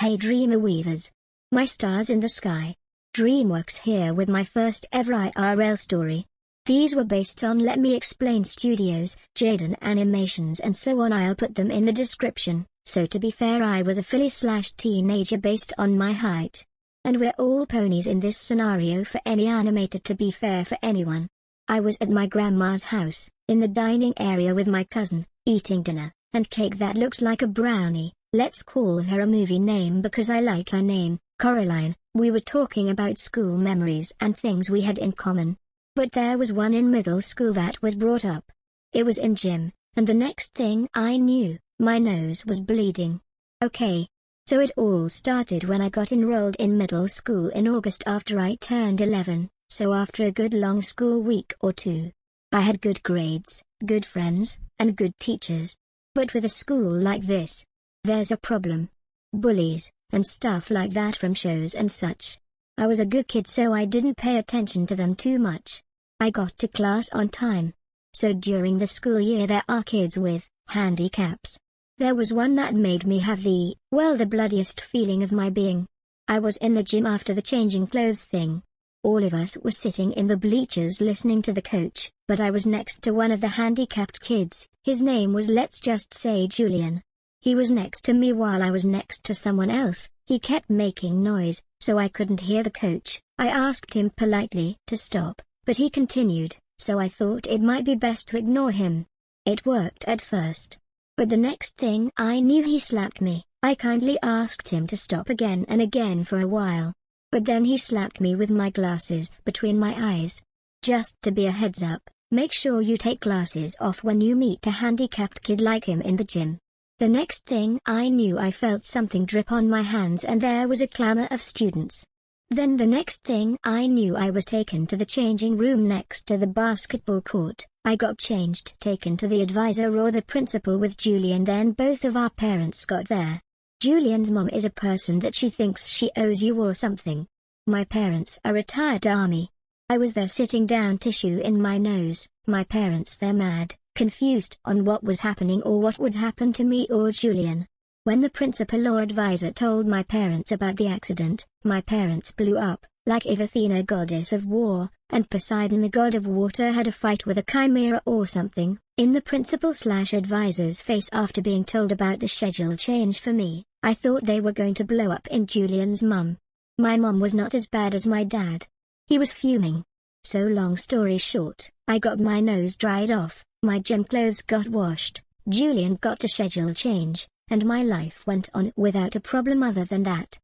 Hey Dreamer Weavers! My stars in the sky! DreamWorks here with my first ever IRL story. These were based on Let Me Explain Studios, Jaden Animations and so on. I'll put them in the description. So to be fair, I was a filly/teenager based on my height. And we're all ponies in this scenario for any animator, to be fair for anyone. I was at my grandma's house, in the dining area with my cousin, eating dinner, and cake that looks like a brownie. Let's call her a movie name because I like her name, Coraline. We were talking about school memories and things we had in common. But there was one in middle school that was brought up. It was in gym, and the next thing I knew, my nose was bleeding. Okay. So it all started when I got enrolled in middle school in August after I turned 11, so after a good long school week or two. I had good grades, good friends, and good teachers. But with a school like this, there's a problem. Bullies, and stuff like that from shows and such. I was a good kid, so I didn't pay attention to them too much. I got to class on time. So during the school year there are kids with handicaps. There was one that made me have the bloodiest feeling of my being. I was in the gym after the changing clothes thing. All of us were sitting in the bleachers listening to the coach, but I was next to one of the handicapped kids. His name was, let's just say, Julian. He was next to me while I was next to someone else. He kept making noise, so I couldn't hear the coach. I asked him politely to stop, but he continued, so I thought it might be best to ignore him. It worked at first. But the next thing I knew, he slapped me. I kindly asked him to stop again and again for a while. But then he slapped me with my glasses between my eyes. Just to be a heads up, make sure you take glasses off when you meet a handicapped kid like him in the gym. The next thing I knew, I felt something drip on my hands and there was a clamor of students. Then the next thing I knew, I was taken to the changing room next to the basketball court. I got changed, taken to the advisor or the principal with Julian, then both of our parents got there. Julian's mom is a person that she thinks she owes you or something. My parents are retired army. I was there sitting down, tissue in my nose, my parents there mad, confused on what was happening or what would happen to me or Julian. When the principal or advisor told my parents about the accident, my parents blew up, like if Athena, goddess of war, and Poseidon, the god of water, had a fight with a chimera or something, in the principal/advisor's face after being told about the schedule change for me. I thought they were going to blow up in Julian's mum. My mom was not as bad as my dad. He was fuming. So long story short, I got my nose dried off, my gym clothes got washed, Julian got a schedule change, and my life went on without a problem other than that.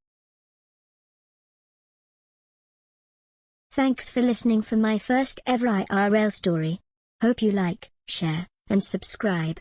Thanks for listening for my first ever IRL story. Hope you like, share, and subscribe.